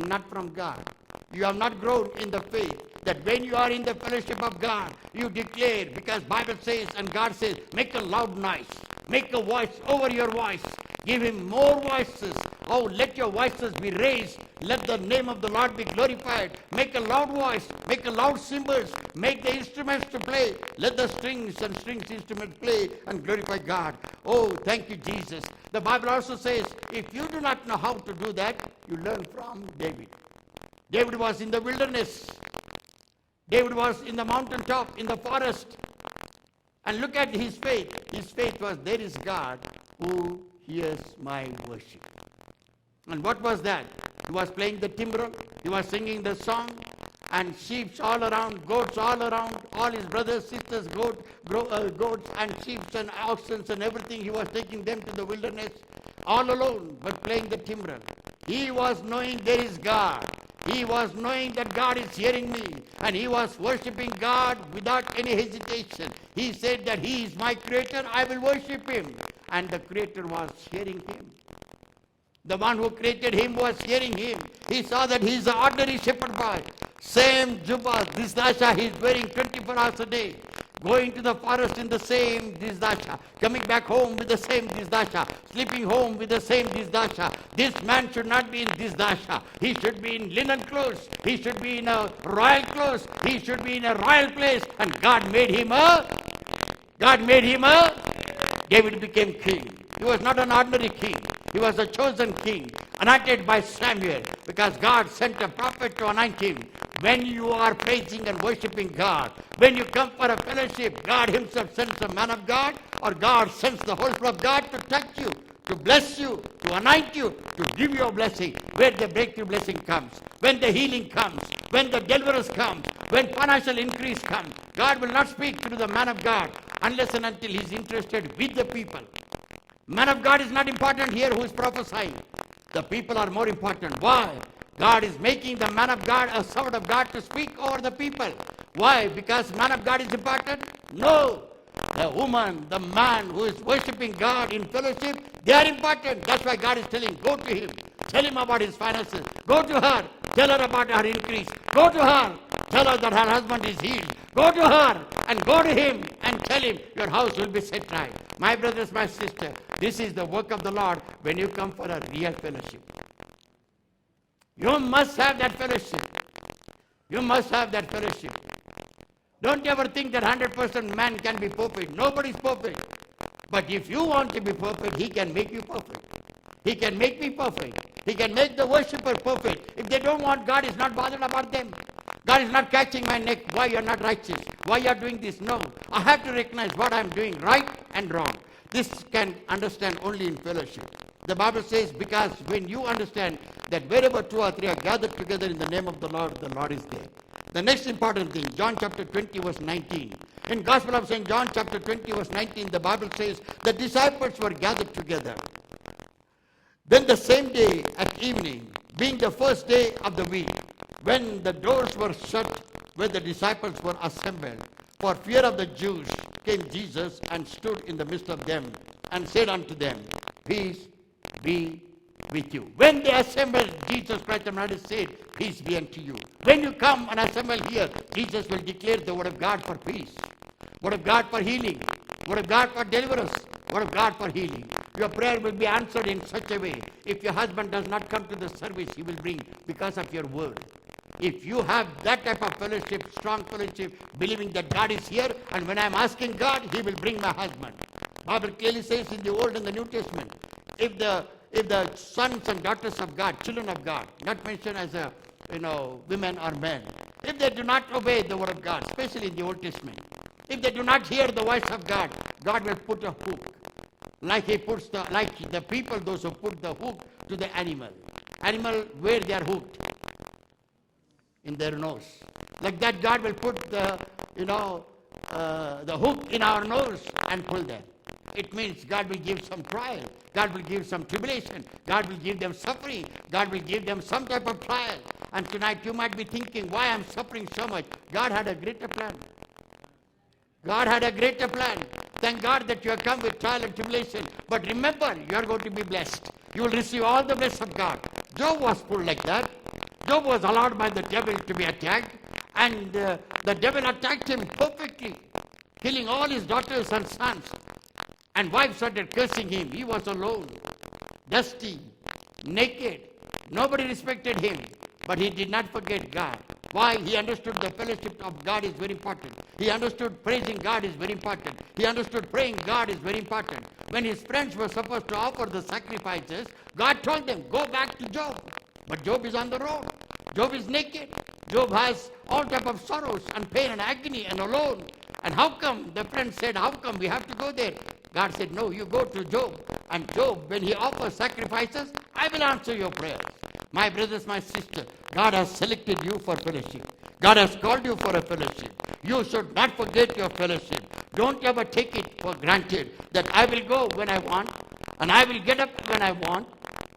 not from God. You have not grown in the faith that when you are in the fellowship of God, you declare, because Bible says and God says, make a loud noise. Make a voice over your voice. Give him more voices. Oh, let your voices be raised. Let the name of the Lord be glorified. Make a loud voice. Make a loud cymbals. Make the instruments to play. Let the strings instruments play and glorify God. Oh, thank you, Jesus. The Bible also says, if you do not know how to do that, you learn from David. David was in the wilderness. David was in the mountaintop, in the forest. And look at his faith. His faith was, there is God who hears my worship. And what was that? He was playing the timbrel. He was singing the song. And sheep all around, goats all around, all his brothers, sisters, goats and sheep and oxen and everything. He was taking them to the wilderness all alone, but playing the timbrel. He was knowing there is God. He was knowing that God is hearing me, and he was worshipping God without any hesitation. He said that he is my creator, I will worship him. And the creator was hearing him. The one who created him was hearing him. He saw that he is an ordinary shepherd boy. Same jubba, disdasha he is wearing 24 hours a day. Going to the forest in the same disdasha, coming back home with the same disdasha, sleeping home with the same disdasha. This man should not be in disdasha. He should be in linen clothes. He should be in a royal clothes. He should be in a royal place. And David became king. He was not an ordinary king. He was a chosen king, anointed by Samuel, because God sent a prophet to anoint him. When you are praising and worshiping God, when you come for a fellowship, God himself sends a man of God, or God sends the Holy Spirit of God to touch you, to bless you, to anoint you, to give you a blessing. Where the breakthrough blessing comes, when the healing comes, when the deliverance comes, when financial increase comes, God will not speak to the man of God unless and until he is interested with the people. Man of God is not important here who is prophesying. The people are more important. Why? God is making the man of God a servant of God to speak over the people. Why? Because man of God is important? No. The woman, the man who is worshipping God in fellowship, they are important. That's why God is telling, go to him. Tell him about his finances. Go to her. Tell her about her increase. Go to her. Tell her that her husband is healed. Go to her and go to him and tell him your house will be set right. My brothers, my sister, this is the work of the Lord when you come for a real fellowship. You must have that fellowship. You must have that fellowship. Don't ever think that 100% man can be perfect. Nobody's perfect. But if you want to be perfect, he can make you perfect. He can make me perfect. He can make the worshipper perfect. If they don't want, God is not bothered about them. God is not catching my neck. Why you are not righteous? Why you are doing this? No. I have to recognize what I am doing, right and wrong. This can understand only in fellowship. The Bible says, because when you understand that wherever two or three are gathered together in the name of the Lord is there. The next important thing, John chapter 20 verse 19. In Gospel of St. John chapter 20 verse 19, the Bible says, the disciples were gathered together. Then the same day at evening, being the first day of the week, when the doors were shut, where the disciples were assembled, for fear of the Jews, came Jesus and stood in the midst of them and said unto them, Peace be with you. When they assembled, Jesus Christ Almighty said, Peace be unto you. When you come and assemble here, Jesus will declare the word of God for peace, word of God for healing, word of God for deliverance, word of God for healing. Your prayer will be answered in such a way. If your husband does not come to the service, he will bring because of your word. If you have that type of fellowship, strong fellowship, believing that God is here, and when I'm asking God, He will bring my husband. Bible clearly says in the Old and the New Testament, if the sons and daughters of God, children of God, not mentioned as women or men, if they do not obey the word of God, especially in the Old Testament, if they do not hear the voice of God, God will put a hook, like He puts the people, those who put the hook to the animal. Animal where they are hooked. In their nose. Like that, God will put the hook in our nose and pull them. It means God will give some trial. God will give some tribulation. God will give them suffering. God will give them some type of trial. And tonight you might be thinking, why I'm suffering so much? God had a greater plan. God had a greater plan. Thank God that you have come with trial and tribulation. But remember, you are going to be blessed. You will receive all the blessings of God. Job was pulled like that. Job was allowed by the devil to be attacked, and the devil attacked him perfectly, killing all his daughters and sons. And wife started cursing him. He was alone, dusty, naked. Nobody respected him, but he did not forget God. Why? He understood the fellowship of God is very important. He understood praising God is very important. He understood praying God is very important. When his friends were supposed to offer the sacrifices, God told them, go back to Job. But Job is on the road. Job is naked. Job has all type of sorrows and pain and agony and alone. And how come? The friend said, how come we have to go there? God said, no, you go to Job. And Job, when he offers sacrifices, I will answer your prayers. My brothers, my sister, God has selected you for fellowship. God has called you for a fellowship. You should not forget your fellowship. Don't ever take it for granted that I will go when I want, and I will get up when I want,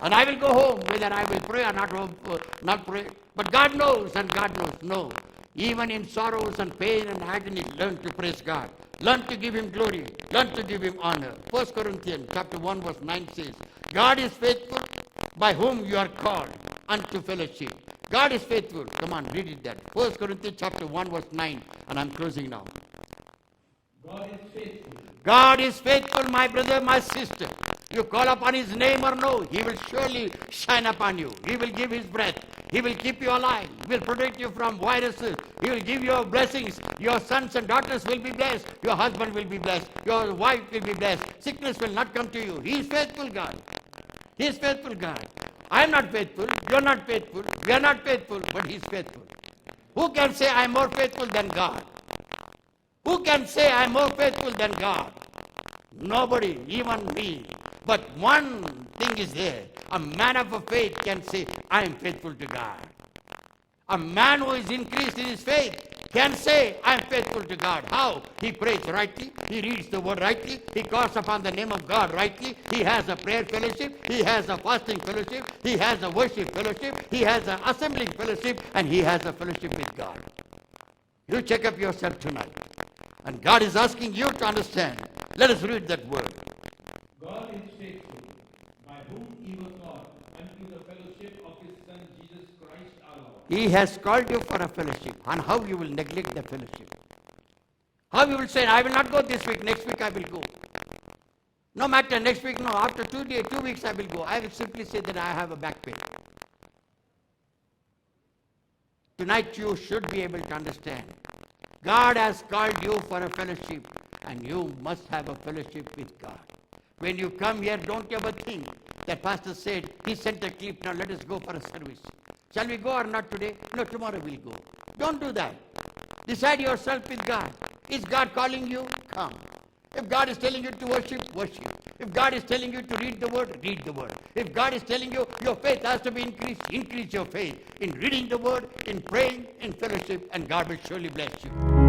and I will go home whether I will pray or not pray. But God knows, and God knows. No. Even in sorrows and pain and agony, learn to praise God. Learn to give Him glory. Learn to give Him honor. 1 Corinthians chapter 1 verse 9 says, God is faithful by whom you are called unto fellowship. God is faithful. Come on, read it there. 1 Corinthians chapter 1 verse 9. And I'm closing now. God is faithful. God is faithful, my brother, my sister. You call upon His name or no, He will surely shine upon you. He will give His breath. He will keep you alive. He will protect you from viruses. He will give you blessings. Your sons and daughters will be blessed. Your husband will be blessed. Your wife will be blessed. Sickness will not come to you. He is faithful God. He is faithful God. I am not faithful. You are not faithful. We are not faithful, but He is faithful. Who can say I am more faithful than God? Who can say I am more faithful than God? Nobody, even me. But one thing is there. A man of faith can say, I am faithful to God. A man who is increased in his faith can say, I am faithful to God. How? He prays rightly. He reads the word rightly. He calls upon the name of God rightly. He has a prayer fellowship. He has a fasting fellowship. He has a worship fellowship. He has an assembling fellowship. And he has a fellowship with God. You check up yourself tonight. And God is asking you to understand. Let us read that word. God is faithful, by whom He was called unto the fellowship of His Son Jesus Christ our Lord. He has called you for a fellowship. And how you will neglect the fellowship? How you will say, I will not go this week, next week I will go. No matter, next week, no, after 2 weeks I will go. I will simply say that I have a back pain. Tonight you should be able to understand. God has called you for a fellowship, and you must have a fellowship with God. When you come here, don't ever think that pastor said, he sent a clip, now let us go for a service. Shall we go or not today? No, tomorrow we'll go. Don't do that. Decide yourself with God. Is God calling you? Come. If God is telling you to worship, worship. If God is telling you to read the word, read the word. If God is telling you your faith has to be increased, increase your faith in reading the word, in praying, in fellowship, and God will surely bless you.